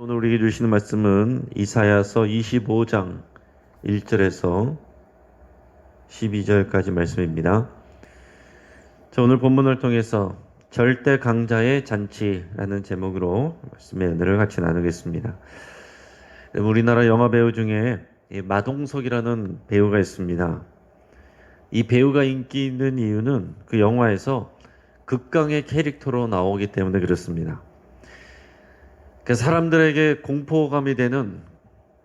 오늘 우리에게 주시는 말씀은 이사야서 25장 1절에서 12절까지 말씀입니다. 자, 오늘 본문을 통해서 절대 강자의 잔치라는 제목으로 말씀의 은혜를 같이 나누겠습니다. 우리나라 영화 배우 중에 마동석이라는 배우가 있습니다. 이 배우가 인기 있는 이유는 그 영화에서 극강의 캐릭터로 나오기 때문에 그렇습니다. 사람들에게 공포감이 되는,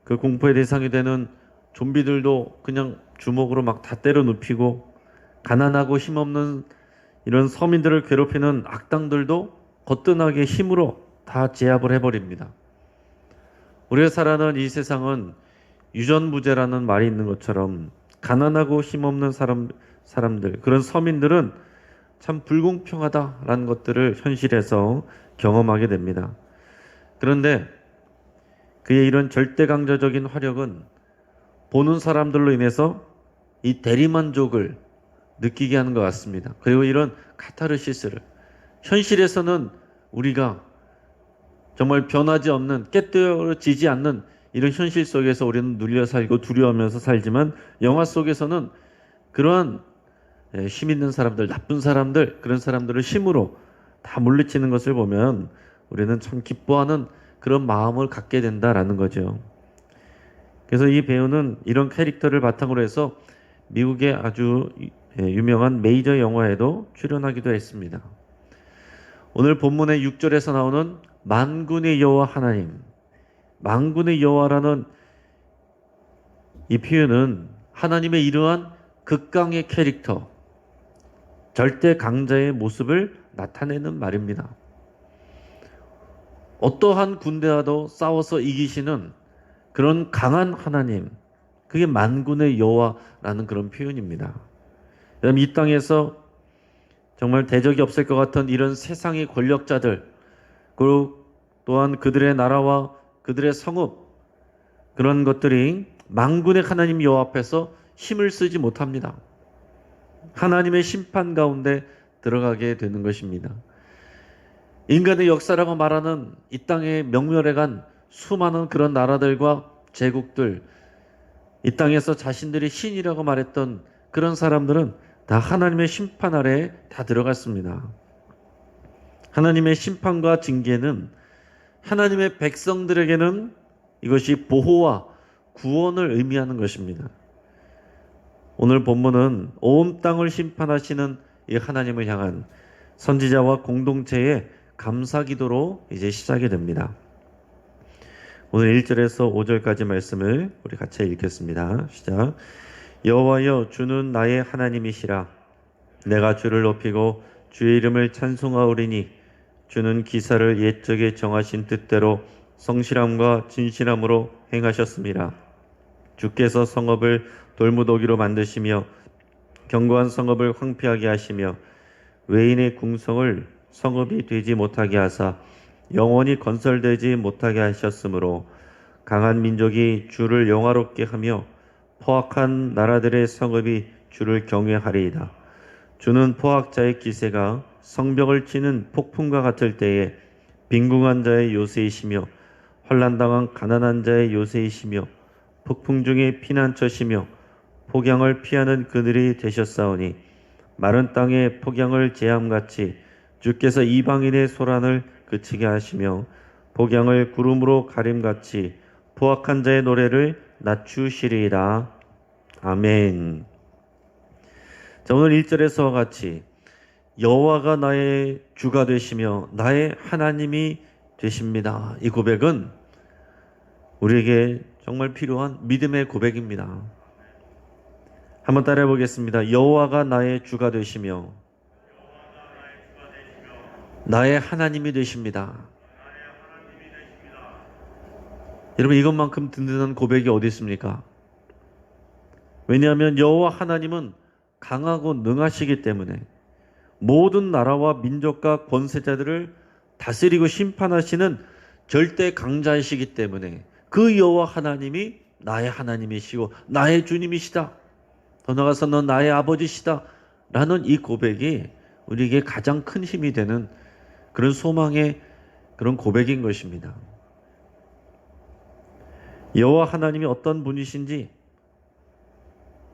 그 공포의 대상이 되는 좀비들도 그냥 주먹으로 막 다 때려 눕히고, 가난하고 힘없는 이런 서민들을 괴롭히는 악당들도 거뜬하게 힘으로 다 제압을 해버립니다. 우리가 살아가는 이 세상은 유전무죄라는 말이 있는 것처럼 가난하고 힘없는 사람들, 그런 서민들은 참 불공평하다라는 것들을 현실에서 경험하게 됩니다. 그런데 그의 이런 절대강자적인 화력은 보는 사람들로 인해서 이 대리만족을 느끼게 하는 것 같습니다. 그리고 이런 카타르시스를 현실에서는 우리가 정말 변하지 없는, 깨뜨려지지 않는 이런 현실 속에서 우리는 눌려 살고 두려워하면서 살지만, 영화 속에서는 그러한 힘 있는 사람들, 나쁜 사람들, 그런 사람들을 힘으로 다 물리치는 것을 보면 우리는 참 기뻐하는 그런 마음을 갖게 된다라는 거죠. 그래서 이 배우는 이런 캐릭터를 바탕으로 해서 미국의 아주 유명한 메이저 영화에도 출연하기도 했습니다. 오늘 본문의 6절에서 나오는 만군의 여호와 하나님, 만군의 여호와라는 이 표현은 하나님의 이러한 극강의 캐릭터, 절대 강자의 모습을 나타내는 말입니다. 어떠한 군대와도 싸워서 이기시는 그런 강한 하나님, 그게 만군의 여호와라는 그런 표현입니다. 여러분, 이 땅에서 정말 대적이 없을 것 같은 이런 세상의 권력자들, 그리고 또한 그들의 나라와 그들의 성읍, 그런 것들이 만군의 하나님 여호와 앞에서 힘을 쓰지 못합니다. 하나님의 심판 가운데 들어가게 되는 것입니다. 인간의 역사라고 말하는 이 땅에 명멸해간 수많은 그런 나라들과 제국들, 이 땅에서 자신들이 신이라고 말했던 그런 사람들은 다 하나님의 심판 아래에 다 들어갔습니다. 하나님의 심판과 징계는 하나님의 백성들에게는 이것이 보호와 구원을 의미하는 것입니다. 오늘 본문은 온 땅을 심판하시는 이 하나님을 향한 선지자와 공동체의 감사기도로 이제 시작이 됩니다. 오늘 1절에서 5절까지 말씀을 우리 같이 읽겠습니다. 시작. 여호와여, 주는 나의 하나님이시라. 내가 주를 높이고 주의 이름을 찬송하오리니 주는 기사를 옛적에 정하신 뜻대로 성실함과 진실함으로 행하셨습니다. 주께서 성읍을 돌무더기로 만드시며 견고한 성읍을 황폐하게 하시며 외인의 궁성을 성읍이 되지 못하게 하사 영원히 건설되지 못하게 하셨으므로 강한 민족이 주를 영화롭게 하며 포악한 나라들의 성읍이 주를 경외하리이다. 주는 포악자의 기세가 성벽을 치는 폭풍과 같을 때에 빈궁한 자의 요새이시며 환난당한 가난한 자의 요새이시며 폭풍 중에 피난처시며 폭양을 피하는 그들이 되셨사오니 마른 땅에 폭양을 재함같이 주께서 이방인의 소란을 그치게 하시며 폭양을 구름으로 가림같이 포악한 자의 노래를 낮추시리이다. 아멘. 자, 오늘 1절에서와 같이 여호와가 나의 주가 되시며 나의 하나님이 되십니다. 이 고백은 우리에게 정말 필요한 믿음의 고백입니다. 한번 따라해 보겠습니다. 여호와가 나의 주가 되시며 나의 하나님이 되십니다. 여러분, 이것만큼 든든한 고백이 어디 있습니까? 왜냐하면 여호와 하나님은 강하고 능하시기 때문에 모든 나라와 민족과 권세자들을 다스리고 심판하시는 절대 강자이시기 때문에 그 여호와 하나님이 나의 하나님이시고 나의 주님이시다. 더 나아가서 넌 나의 아버지시다. 라는 이 고백이 우리에게 가장 큰 힘이 되는 그런 소망의 그런 고백인 것입니다. 여호와 하나님이 어떤 분이신지,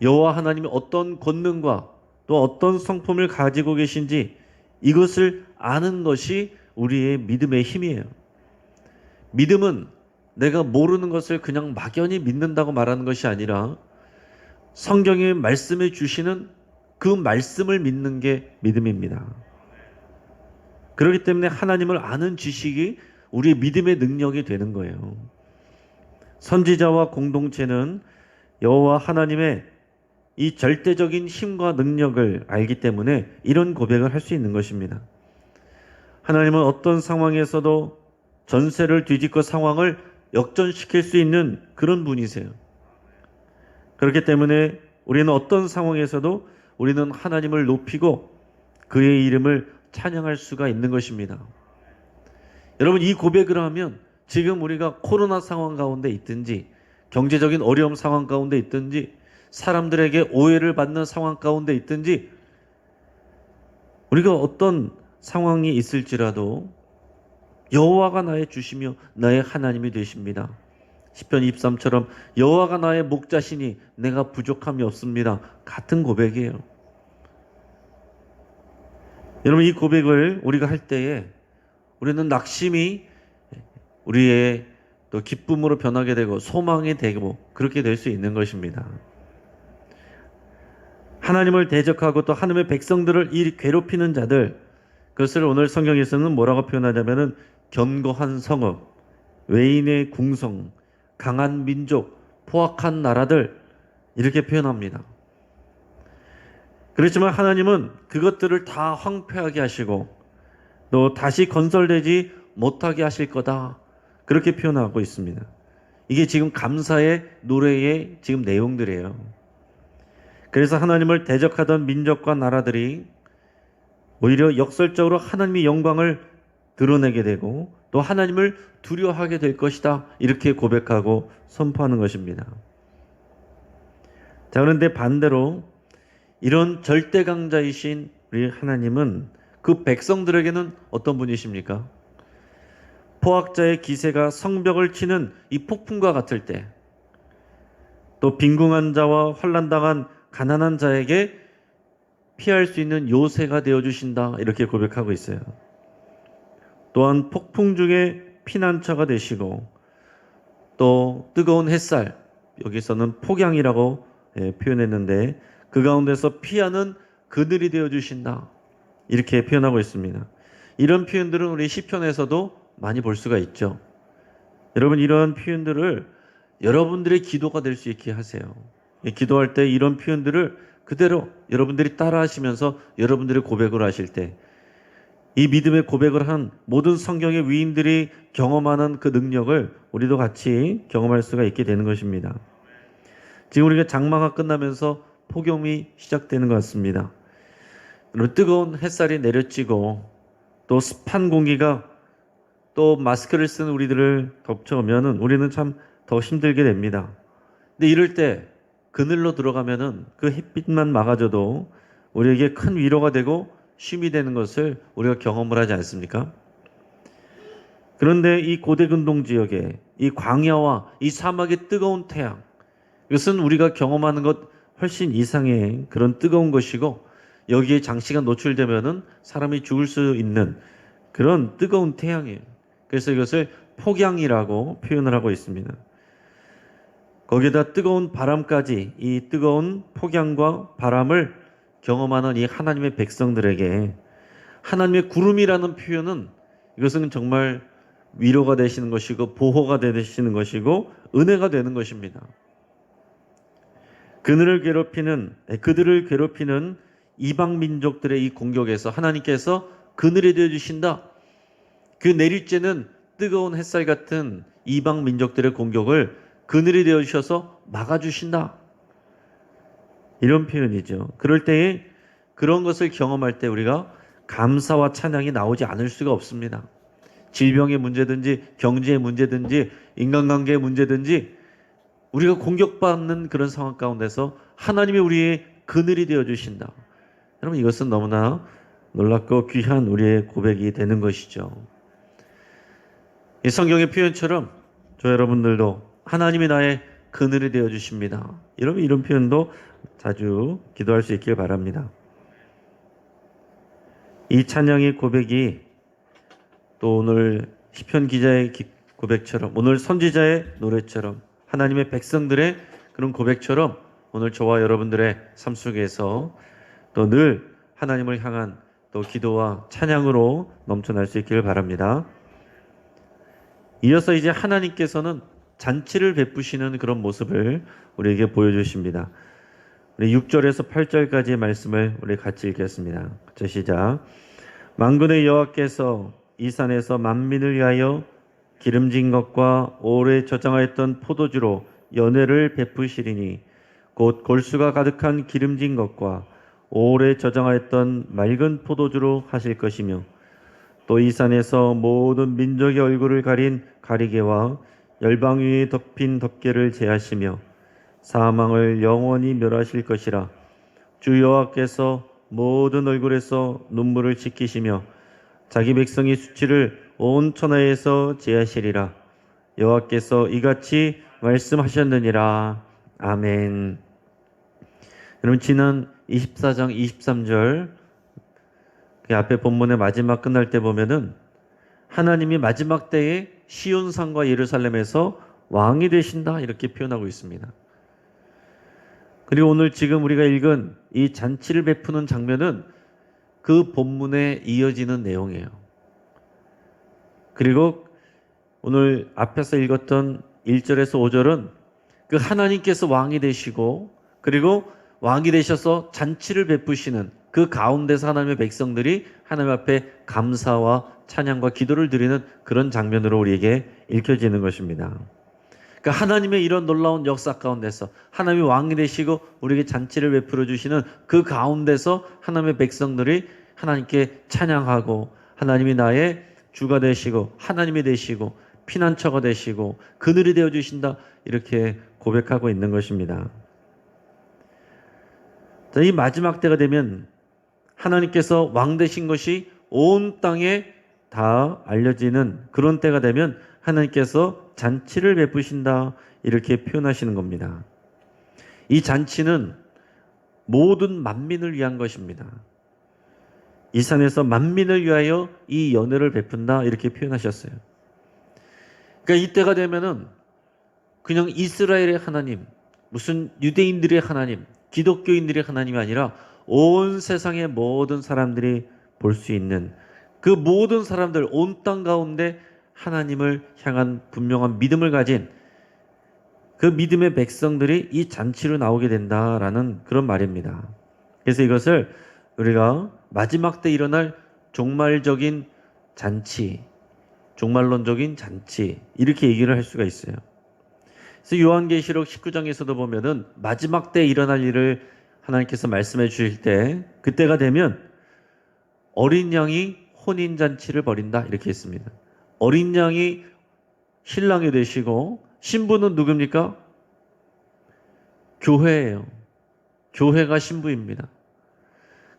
여호와 하나님이 어떤 권능과 또 어떤 성품을 가지고 계신지 이것을 아는 것이 우리의 믿음의 힘이에요. 믿음은 내가 모르는 것을 그냥 막연히 믿는다고 말하는 것이 아니라 성경이 말씀해 주시는 그 말씀을 믿는 게 믿음입니다. 그렇기 때문에 하나님을 아는 지식이 우리의 믿음의 능력이 되는 거예요. 선지자와 공동체는 여호와 하나님의 이 절대적인 힘과 능력을 알기 때문에 이런 고백을 할 수 있는 것입니다. 하나님은 어떤 상황에서도 전세를 뒤집고 상황을 역전시킬 수 있는 그런 분이세요. 그렇기 때문에 우리는 어떤 상황에서도 우리는 하나님을 높이고 그의 이름을 찬양할 수가 있는 것입니다. 여러분, 이 고백을 하면 지금 우리가 코로나 상황 가운데 있든지 경제적인 어려움 상황 가운데 있든지 사람들에게 오해를 받는 상황 가운데 있든지 우리가 어떤 상황이 있을지라도 여호와가 나의 주시며 나의 하나님이 되십니다. 시편 23처럼 여호와가 나의 목자시니 내가 부족함이 없습니다. 같은 고백이에요. 여러분, 이 고백을 우리가 할 때에 우리는 낙심이 우리의 또 기쁨으로 변하게 되고 소망이 되고 그렇게 될 수 있는 것입니다. 하나님을 대적하고 또 하나님의 백성들을 이 괴롭히는 자들, 그것을 오늘 성경에서는 뭐라고 표현하냐면은 견고한 성읍, 외인의 궁성, 강한 민족, 포악한 나라들 이렇게 표현합니다. 그렇지만 하나님은 그것들을 다 황폐하게 하시고 또 다시 건설되지 못하게 하실 거다. 그렇게 표현하고 있습니다. 이게 지금 감사의 노래의 지금 내용들이에요. 그래서 하나님을 대적하던 민족과 나라들이 오히려 역설적으로 하나님의 영광을 드러내게 되고 또 하나님을 두려워하게 될 것이다. 이렇게 고백하고 선포하는 것입니다. 자, 그런데 반대로 이런 절대강자이신 우리 하나님은 그 백성들에게는 어떤 분이십니까? 포악자의 기세가 성벽을 치는 이 폭풍과 같을 때, 또 빈궁한 자와 환난당한 가난한 자에게 피할 수 있는 요새가 되어주신다. 이렇게 고백하고 있어요. 또한 폭풍 중에 피난처가 되시고 또 뜨거운 햇살, 여기서는 폭양이라고 표현했는데 그 가운데서 피하는 그늘이 되어주신다. 이렇게 표현하고 있습니다. 이런 표현들은 우리 시편에서도 많이 볼 수가 있죠. 여러분, 이런 표현들을 여러분들의 기도가 될 수 있게 하세요. 기도할 때 이런 표현들을 그대로 여러분들이 따라 하시면서 여러분들의 고백을 하실 때 이 믿음의 고백을 한 모든 성경의 위인들이 경험하는 그 능력을 우리도 같이 경험할 수가 있게 되는 것입니다. 지금 우리가 장마가 끝나면서 폭염이 시작되는 것 같습니다. 뜨거운 햇살이 내려지고 또 습한 공기가 또 마스크를 쓴 우리들을 덮쳐오면은 우리는 참 더 힘들게 됩니다. 근데 이럴 때 그늘로 들어가면은 그 햇빛만 막아줘도 우리에게 큰 위로가 되고 쉼이 되는 것을 우리가 경험을 하지 않습니까? 그런데 이 고대 근동 지역에 이 광야와 이 사막의 뜨거운 태양, 이것은 우리가 경험하는 것 훨씬 이상의 그런 뜨거운 것이고 여기에 장시간 노출되면은 사람이 죽을 수 있는 그런 뜨거운 태양이에요. 그래서 이것을 폭양이라고 표현을 하고 있습니다. 거기에다 뜨거운 바람까지, 이 뜨거운 폭양과 바람을 경험하는 이 하나님의 백성들에게 하나님의 구름이라는 표현은 이것은 정말 위로가 되시는 것이고 보호가 되시는 것이고 은혜가 되는 것입니다. 그들을 괴롭히는 이방 민족들의 이 공격에서 하나님께서 그늘이 되어 주신다. 그 내릴째는 뜨거운 햇살 같은 이방 민족들의 공격을 그늘이 되어 주셔서 막아주신다. 이런 표현이죠. 그럴 때에 그런 것을 경험할 때 우리가 감사와 찬양이 나오지 않을 수가 없습니다. 질병의 문제든지 경제의 문제든지 인간관계의 문제든지 우리가 공격받는 그런 상황 가운데서 하나님이 우리의 그늘이 되어 주신다. 여러분, 이것은 너무나 놀랍고 귀한 우리의 고백이 되는 것이죠. 이 성경의 표현처럼 저 여러분들도 하나님이 나의 그늘이 되어 주십니다. 이런 표현도 자주 기도할 수 있길 바랍니다. 이 찬양의 고백이 또 오늘 시편 기자의 고백처럼, 오늘 선지자의 노래처럼, 하나님의 백성들의 그런 고백처럼 오늘 저와 여러분들의 삶 속에서 또 늘 하나님을 향한 또 기도와 찬양으로 넘쳐날 수 있기를 바랍니다. 이어서 이제 하나님께서는 잔치를 베푸시는 그런 모습을 우리에게 보여주십니다. 우리 6절에서 8절까지의 말씀을 우리 같이 읽겠습니다. 자, 시작. 만군의 여호와께서 이 산에서 만민을 위하여 기름진 것과 오래 저장하였던 포도주로 연회를 베푸시리니 곧 골수가 가득한 기름진 것과 오래 저장하였던 맑은 포도주로 하실 것이며 또 이 산에서 모든 민족의 얼굴을 가린 가리개와 열방 위에 덮인 덮개를 제하시며 사망을 영원히 멸하실 것이라. 주 여호와께서 모든 얼굴에서 눈물을 씻기시며 자기 백성의 수치를 온 천하에서 제하시리라. 여호와께서 이같이 말씀하셨느니라. 아멘. 여러분, 지난 24장 23절 그 앞에 본문의 마지막 끝날 때 보면은 하나님이 마지막 때에 시온산과 예루살렘에서 왕이 되신다 이렇게 표현하고 있습니다. 그리고 오늘 지금 우리가 읽은 이 잔치를 베푸는 장면은 그 본문에 이어지는 내용이에요. 그리고 오늘 앞에서 읽었던 1절에서 5절은 그 하나님께서 왕이 되시고 그리고 왕이 되셔서 잔치를 베푸시는 그 가운데서 하나님의 백성들이 하나님 앞에 감사와 찬양과 기도를 드리는 그런 장면으로 우리에게 읽혀지는 것입니다. 그러니까 하나님의 이런 놀라운 역사 가운데서 하나님이 왕이 되시고 우리에게 잔치를 베풀어 주시는 그 가운데서 하나님의 백성들이 하나님께 찬양하고 하나님이 나의 주가 되시고 하나님이 되시고 피난처가 되시고 그늘이 되어 주신다 이렇게 고백하고 있는 것입니다. 이 마지막 때가 되면 하나님께서 왕 되신 것이 온 땅에 다 알려지는 그런 때가 되면 하나님께서 잔치를 베푸신다 이렇게 표현하시는 겁니다. 이 잔치는 모든 만민을 위한 것입니다. 이 산에서 만민을 위하여 이 연회를 베푼다 이렇게 표현하셨어요. 그러니까 이때가 되면은 그냥 이스라엘의 하나님, 무슨 유대인들의 하나님, 기독교인들의 하나님이 아니라 온 세상의 모든 사람들이 볼 수 있는 그 모든 사람들 온 땅 가운데 하나님을 향한 분명한 믿음을 가진 그 믿음의 백성들이 이 잔치로 나오게 된다라는 그런 말입니다. 그래서 이것을 우리가 마지막 때 일어날 종말적인 잔치, 종말론적인 잔치 이렇게 얘기를 할 수가 있어요. 그래서 요한계시록 19장에서도 보면은 마지막 때 일어날 일을 하나님께서 말씀해 주실 때 그때가 되면 어린 양이 혼인잔치를 벌인다 이렇게 했습니다. 어린 양이 신랑이 되시고 신부는 누굽니까? 교회예요. 교회가 신부입니다.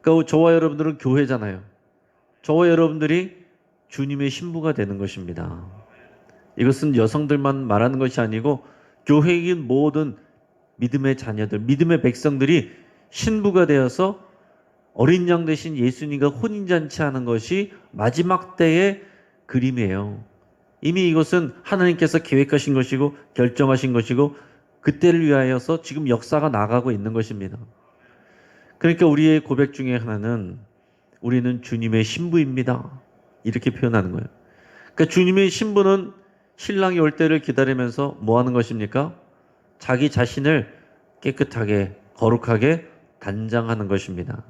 그러니까 저와 여러분들은 교회잖아요. 저와 여러분들이 주님의 신부가 되는 것입니다. 이것은 여성들만 말하는 것이 아니고 교회인 모든 믿음의 자녀들, 믿음의 백성들이 신부가 되어서 어린 양 대신 예수님과 혼인잔치 하는 것이 마지막 때의 그림이에요. 이미 이것은 하나님께서 계획하신 것이고 결정하신 것이고 그때를 위하여서 지금 역사가 나가고 있는 것입니다. 그러니까 우리의 고백 중에 하나는 우리는 주님의 신부입니다. 이렇게 표현하는 거예요. 그러니까 주님의 신부는 신랑이 올 때를 기다리면서 뭐 하는 것입니까? 자기 자신을 깨끗하게 거룩하게 단장하는 것입니다.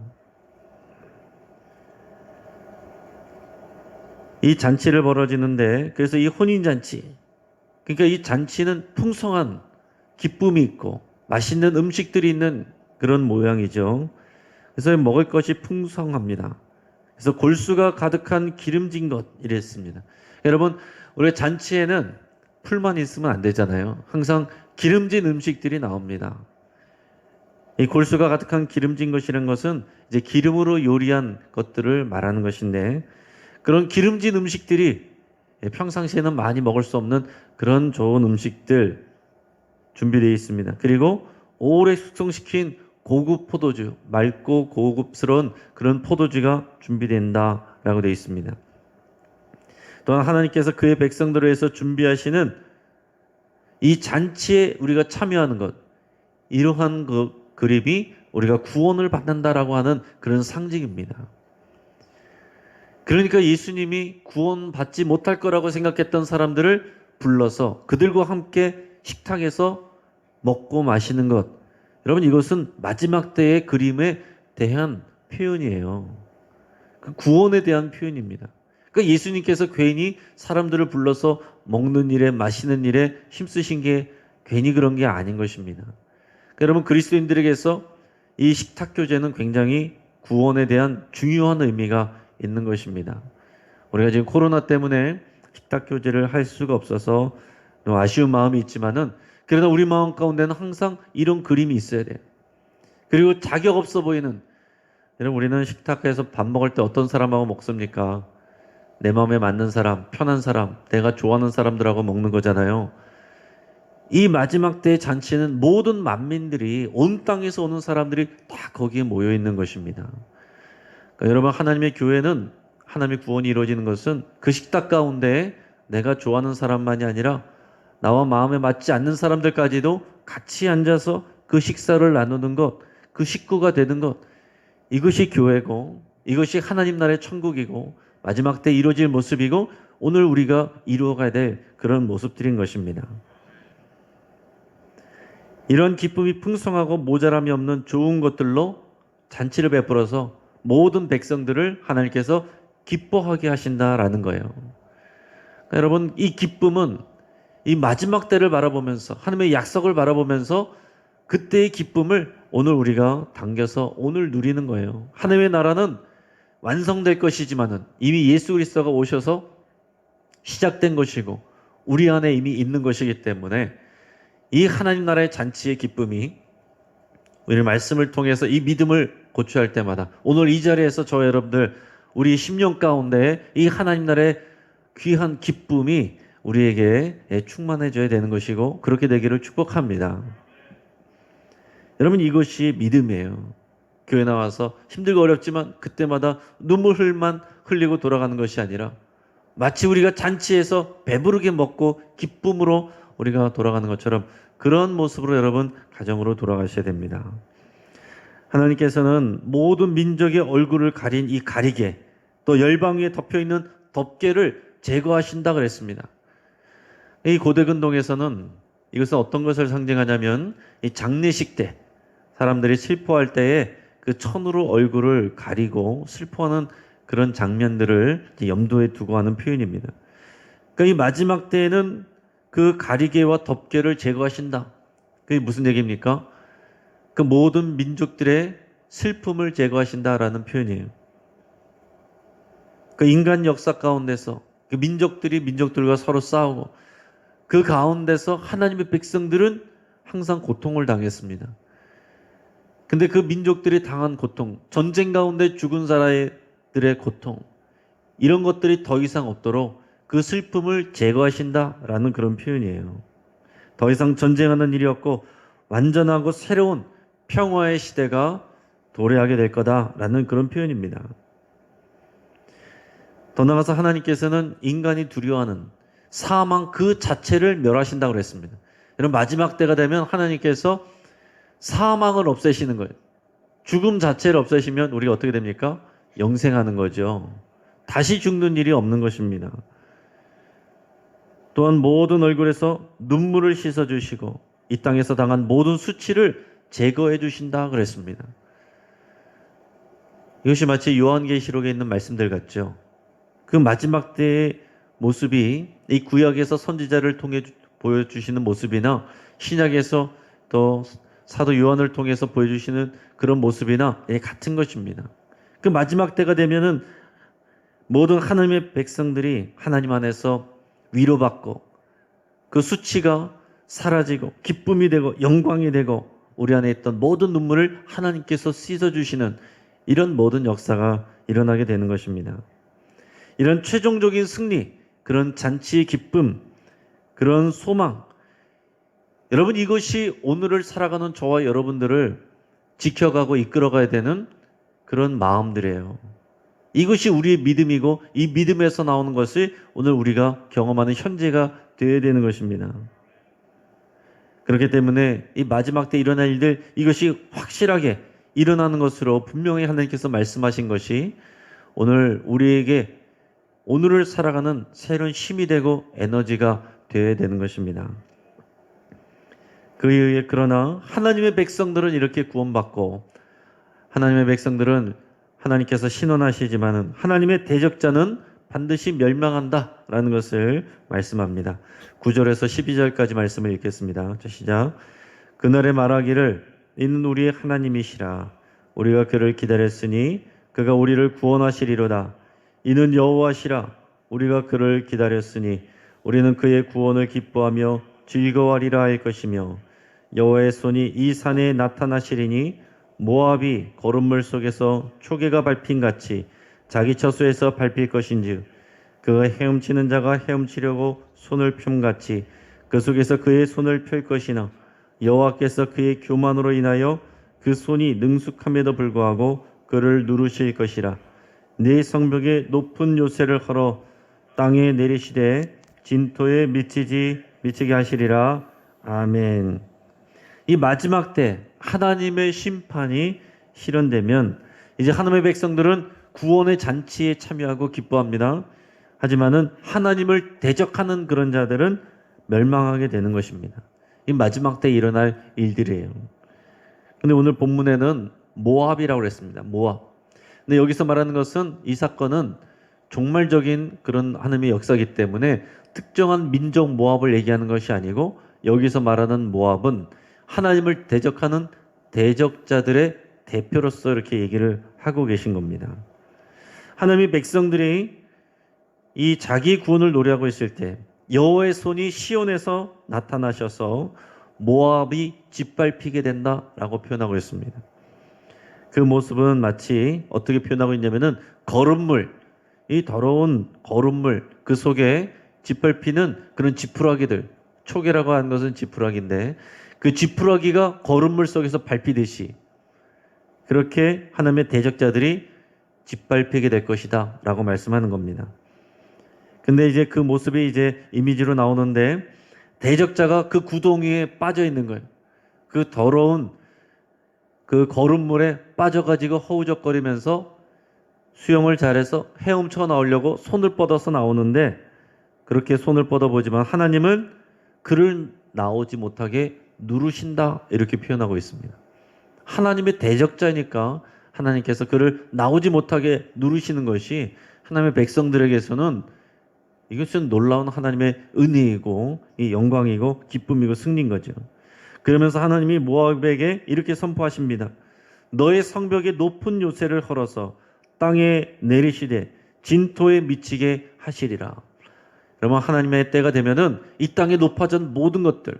이 잔치를 벌어지는데 그래서 이 혼인잔치 그러니까 이 잔치는 풍성한 기쁨이 있고 맛있는 음식들이 있는 그런 모양이죠. 그래서 먹을 것이 풍성합니다. 그래서 골수가 가득한 기름진 것 이랬습니다. 여러분 우리 잔치에는 풀만 있으면 안 되잖아요. 항상 기름진 음식들이 나옵니다. 이 골수가 가득한 기름진 것이라는 것은 이제 기름으로 요리한 것들을 말하는 것인데 그런 기름진 음식들이 평상시에는 많이 먹을 수 없는 그런 좋은 음식들 준비되어 있습니다. 그리고 오래 숙성시킨 고급 포도주, 맑고 고급스러운 그런 포도주가 준비된다라고 되어 있습니다. 또한 하나님께서 그의 백성들을 위해서 준비하시는 이 잔치에 우리가 참여하는 것, 이러한 그 그림이 우리가 구원을 받는다라고 하는 그런 상징입니다. 그러니까 예수님이 구원받지 못할 거라고 생각했던 사람들을 불러서 그들과 함께 식탁에서 먹고 마시는 것, 여러분 이것은 마지막 때의 그림에 대한 표현이에요. 그 구원에 대한 표현입니다. 그러니까 예수님께서 괜히 사람들을 불러서 먹는 일에 마시는 일에 힘쓰신 게 괜히 그런 게 아닌 것입니다. 그러니까 여러분 그리스도인들에게서 이 식탁 교제는 굉장히 구원에 대한 중요한 의미가 있는 것입니다. 우리가 지금 코로나 때문에 식탁 교제를 할 수가 없어서 좀 아쉬운 마음이 있지만은 그래도 우리 마음 가운데는 항상 이런 그림이 있어야 돼요. 그리고 자격 없어 보이는, 여러분 우리는 식탁에서 밥 먹을 때 어떤 사람하고 먹습니까? 내 마음에 맞는 사람, 편한 사람, 내가 좋아하는 사람들하고 먹는 거잖아요. 이 마지막 때의 잔치는 모든 만민들이, 온 땅에서 오는 사람들이 다 거기에 모여 있는 것입니다. 그러니까 여러분 하나님의 교회는, 하나님의 구원이 이루어지는 것은 그 식탁 가운데 내가 좋아하는 사람만이 아니라 나와 마음에 맞지 않는 사람들까지도 같이 앉아서 그 식사를 나누는 것, 그 식구가 되는 것, 이것이 교회고 이것이 하나님 나라의 천국이고 마지막 때 이루어질 모습이고 오늘 우리가 이루어가야 될 그런 모습들인 것입니다. 이런 기쁨이 풍성하고 모자람이 없는 좋은 것들로 잔치를 베풀어서 모든 백성들을 하나님께서 기뻐하게 하신다라는 거예요. 그러니까 여러분 이 기쁨은 이 마지막 때를 바라보면서 하나님의 약속을 바라보면서 그때의 기쁨을 오늘 우리가 당겨서 오늘 누리는 거예요. 하나님의 나라는 완성될 것이지만은 이미 예수 그리스도가 오셔서 시작된 것이고 우리 안에 이미 있는 것이기 때문에 이 하나님 나라의 잔치의 기쁨이 우리 말씀을 통해서 이 믿음을 고취할 때마다 오늘 이 자리에서 저와 여러분들 우리 심령 가운데 이 하나님 나라의 귀한 기쁨이 우리에게 충만해져야 되는 것이고 그렇게 되기를 축복합니다. 여러분 이것이 믿음이에요. 교회 나와서 힘들고 어렵지만 그때마다 눈물만 흘리고 돌아가는 것이 아니라 마치 우리가 잔치에서 배부르게 먹고 기쁨으로 우리가 돌아가는 것처럼 그런 모습으로 여러분 가정으로 돌아가셔야 됩니다. 하나님께서는 모든 민족의 얼굴을 가린 이 가리개, 또 열방 위에 덮여있는 덮개를 제거하신다 그랬습니다. 이 고대근동에서는 이것은 어떤 것을 상징하냐면 이 장례식 때 사람들이 슬퍼할 때에 그 천으로 얼굴을 가리고 슬퍼하는 그런 장면들을 염두에 두고 하는 표현입니다. 그러니까 이 마지막 때에는 그 가리개와 덮개를 제거하신다. 그게 무슨 얘기입니까? 그 모든 민족들의 슬픔을 제거하신다라는 표현이에요. 그 인간 역사 가운데서 그 민족들이 민족들과 서로 싸우고 그 가운데서 하나님의 백성들은 항상 고통을 당했습니다. 근데 그 민족들이 당한 고통, 전쟁 가운데 죽은 사람들의 고통, 이런 것들이 더 이상 없도록 그 슬픔을 제거하신다라는 그런 표현이에요. 더 이상 전쟁하는 일이 없고 완전하고 새로운 평화의 시대가 도래하게 될 거다라는 그런 표현입니다. 더 나아가서 하나님께서는 인간이 두려워하는 사망 그 자체를 멸하신다고 그랬습니다. 여러분 마지막 때가 되면 하나님께서 사망을 없애시는 거예요. 죽음 자체를 없애시면 우리가 어떻게 됩니까? 영생하는 거죠. 다시 죽는 일이 없는 것입니다. 또한 모든 얼굴에서 눈물을 씻어주시고 이 땅에서 당한 모든 수치를 제거해 주신다 그랬습니다. 이것이 마치 요한계시록에 있는 말씀들 같죠. 그 마지막 때의 모습이 이 구약에서 선지자를 통해 보여주시는 모습이나 신약에서 또 사도 요한을 통해서 보여주시는 그런 모습이나 같은 것입니다. 그 마지막 때가 되면은 모든 하나님의 백성들이 하나님 안에서 위로받고 그 수치가 사라지고 기쁨이 되고 영광이 되고 우리 안에 있던 모든 눈물을 하나님께서 씻어주시는 이런 모든 역사가 일어나게 되는 것입니다. 이런 최종적인 승리, 그런 잔치의 기쁨, 그런 소망, 여러분, 이것이 오늘을 살아가는 저와 여러분들을 지켜가고 이끌어가야 되는 그런 마음들이에요. 이것이 우리의 믿음이고 이 믿음에서 나오는 것이 오늘 우리가 경험하는 현재가 되어야 되는 것입니다. 그렇기 때문에 이 마지막 때 일어날 일들, 이것이 확실하게 일어나는 것으로 분명히 하나님께서 말씀하신 것이 오늘 우리에게 오늘을 살아가는 새로운 힘이 되고 에너지가 되어야 되는 것입니다. 그에 의해 그러나 하나님의 백성들은 이렇게 구원받고, 하나님의 백성들은 하나님께서 신원하시지만은 하나님의 대적자는 반드시 멸망한다라는 것을 말씀합니다. 9절에서 12절까지 말씀을 읽겠습니다. 자, 시작. 그날에 말하기를 이는 우리의 하나님이시라. 우리가 그를 기다렸으니 그가 우리를 구원하시리로다. 이는 여호와시라. 우리가 그를 기다렸으니 우리는 그의 구원을 기뻐하며 즐거워하리라 할 것이며, 여호와의 손이 이 산에 나타나시리니 모압이 거름물 속에서 초계가 밟힌 같이 자기 처소에서 밟힐 것인즉, 그 헤엄치는 자가 헤엄치려고 손을 펴같이 그 속에서 그의 손을 펼 것이나, 여호와께서 그의 교만으로 인하여 그 손이 능숙함에도 불구하고 그를 누르실 것이라. 네 성벽에 높은 요새를 걸어 땅에 내리시되 진토에 미치게 하시리라. 아멘. 이 마지막 때 하나님의 심판이 실현되면 이제 하나님의 백성들은 구원의 잔치에 참여하고 기뻐합니다. 하지만은 하나님을 대적하는 그런 자들은 멸망하게 되는 것입니다. 이 마지막 때 일어날 일들이에요. 근데 오늘 본문에는 모압이라고 그랬습니다. 모압. 근데 여기서 말하는 것은, 이 사건은 종말적인 그런 하나님의 역사이기 때문에 특정한 민족 모압을 얘기하는 것이 아니고, 여기서 말하는 모압은 하나님을 대적하는 대적자들의 대표로서 이렇게 얘기를 하고 계신 겁니다. 하나님의 백성들이 이 자기 구원을 노래하고 있을 때 여호와의 손이 시온에서 나타나셔서 모압이 짓밟히게 된다라고 표현하고 있습니다. 그 모습은 마치 어떻게 표현하고 있냐면은 거름물, 이 더러운 거름물 그 속에 짓밟히는 그런 지푸라기들, 초계라고 하는 것은 지푸라기인데 그 지푸라기가 거름물 속에서 밟히듯이 그렇게 하나님의 대적자들이 짓밟히게 될 것이다 라고 말씀하는 겁니다. 근데 이제 그 모습이 이제 이미지로 나오는데, 대적자가 그 구덩 위에 빠져 있는 거예요. 그 더러운 그 거름물에 빠져가지고 허우적거리면서 수영을 잘해서 헤엄쳐 나오려고 손을 뻗어서 나오는데, 그렇게 손을 뻗어보지만 하나님은 그를 나오지 못하게 누르신다 이렇게 표현하고 있습니다. 하나님의 대적자니까 하나님께서 그를 나오지 못하게 누르시는 것이 하나님의 백성들에게서는 이것은 놀라운 하나님의 은혜이고 이 영광이고 기쁨이고 승리인 거죠. 그러면서 하나님이 모압에게 이렇게 선포하십니다. 너의 성벽에 높은 요새를 걸어서 땅에 내리시되 진토에 미치게 하시리라. 여러분, 하나님의 때가 되면은 이 땅에 높아진 모든 것들,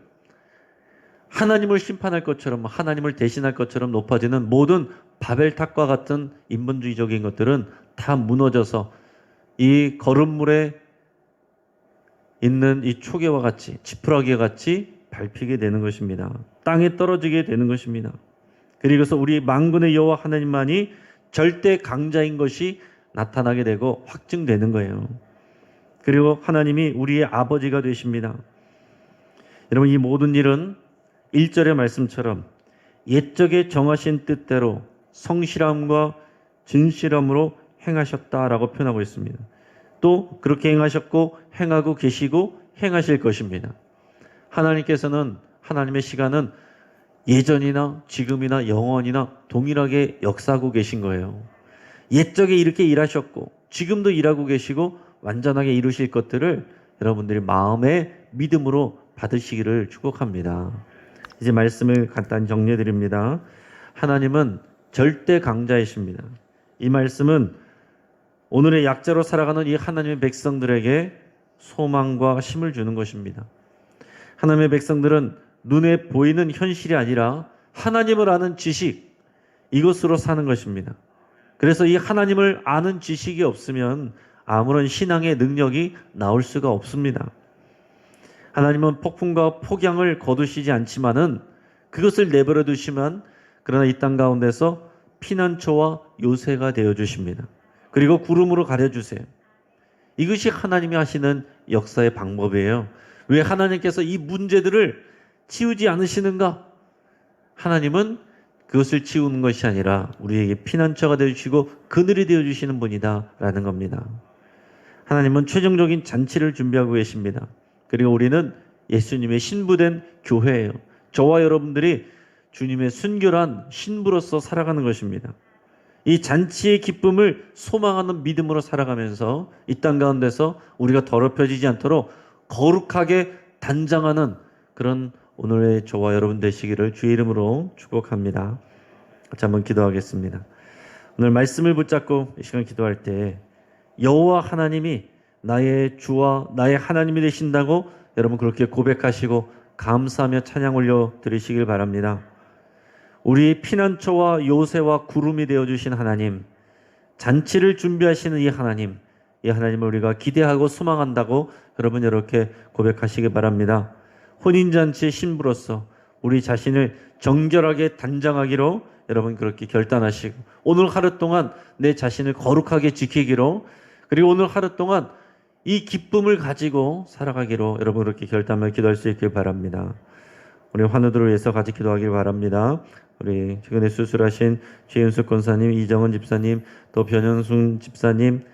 하나님을 심판할 것처럼, 하나님을 대신할 것처럼 높아지는 모든 바벨탑과 같은 인본주의적인 것들은 다 무너져서 이 거름물에 있는 이 초계와 같이, 지푸라기와 같이 밟히게 되는 것입니다. 땅에 떨어지게 되는 것입니다. 그리고서 우리 만군의 여호와 하나님만이 절대 강자인 것이 나타나게 되고 확증되는 거예요. 그리고 하나님이 우리의 아버지가 되십니다. 여러분, 이 모든 일은 1절의 말씀처럼 옛적에 정하신 뜻대로 성실함과 진실함으로 행하셨다라고 표현하고 있습니다. 또 그렇게 행하셨고 행하고 계시고 행하실 것입니다. 하나님께서는, 하나님의 시간은 예전이나 지금이나 영원이나 동일하게 역사하고 계신 거예요. 옛적에 이렇게 일하셨고 지금도 일하고 계시고 완전하게 이루실 것들을 여러분들이 마음의 믿음으로 받으시기를 축복합니다. 이제 말씀을 간단히 정리해 드립니다. 하나님은 절대 강자이십니다. 이 말씀은 오늘의 약자로 살아가는 이 하나님의 백성들에게 소망과 힘을 주는 것입니다. 하나님의 백성들은 눈에 보이는 현실이 아니라 하나님을 아는 지식, 이것으로 사는 것입니다. 그래서 이 하나님을 아는 지식이 없으면 아무런 신앙의 능력이 나올 수가 없습니다. 하나님은 폭풍과 폭양을 거두시지 않지만은 그것을 내버려 두시면 그러나 이 땅 가운데서 피난처와 요새가 되어 주십니다. 그리고 구름으로 가려 주세요. 이것이 하나님이 하시는 역사의 방법이에요. 왜 하나님께서 이 문제들을 치우지 않으시는가? 하나님은 그것을 치우는 것이 아니라 우리에게 피난처가 되어주시고 그늘이 되어주시는 분이다라는 겁니다. 하나님은 최종적인 잔치를 준비하고 계십니다. 그리고 우리는 예수님의 신부된 교회예요. 저와 여러분들이 주님의 순결한 신부로서 살아가는 것입니다. 이 잔치의 기쁨을 소망하는 믿음으로 살아가면서 이 땅 가운데서 우리가 더럽혀지지 않도록 거룩하게 단장하는 그런 오늘의 저와 여러분 되시기를 주의 이름으로 축복합니다. 같이 한번 기도하겠습니다. 오늘 말씀을 붙잡고 이 시간 기도할 때 여호와 하나님이 나의 주와 나의 하나님이 되신다고 여러분 그렇게 고백하시고 감사하며 찬양 올려 드리시길 바랍니다. 우리 피난처와 요새와 구름이 되어주신 하나님, 잔치를 준비하시는 이 하나님을 우리가 기대하고 소망한다고 여러분 이렇게 고백하시기 바랍니다. 혼인잔치의 신부로서 우리 자신을 정결하게 단장하기로 여러분 그렇게 결단하시고 오늘 하루 동안 내 자신을 거룩하게 지키기로 그리고 오늘 하루 동안 이 기쁨을 가지고 살아가기로 여러분 그렇게 결단하며 기도할 수 있길 바랍니다. 우리 환우들을 위해서 같이 기도하길 바랍니다. 우리 최근에 수술하신 최윤숙 권사님, 이정은 집사님, 또 변현순 집사님,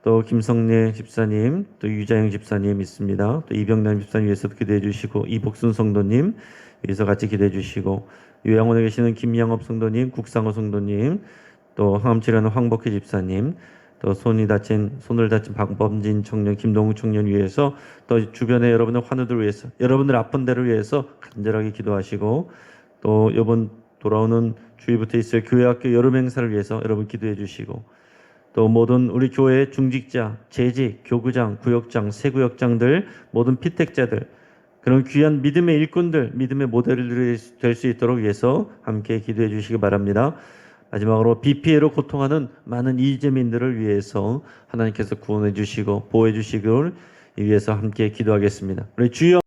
또 김성래 집사님, 또 유자영 집사님 있습니다. 또 이병남 집사님 위해서도 기도해 주시고 이복순 성도님 위해서 같이 기도해 주시고 요양원에 계시는 김양업 성도님, 국상호 성도님, 또 항암치료하는 황복희 집사님, 또 손을 다친 박범진 청년, 김동욱 청년 위해서 또 주변에 여러분의 환우들 위해서 여러분들 아픈 데를 위해서 간절하게 기도하시고 또 이번 돌아오는 주일부터 있을 교회학교 여름 행사를 위해서 여러분 기도해 주시고 또 모든 우리 교회 중직자, 재직, 교구장, 구역장, 세구역장들 모든 피택자들 그런 귀한 믿음의 일꾼들, 믿음의 모델들이 될 수 있도록 위해서 함께 기도해 주시기 바랍니다. 마지막으로 비 피해로 고통하는 많은 이재민들을 위해서 하나님께서 구원해 주시고 보호해 주시기를 위해서 함께 기도하겠습니다. 우리 주여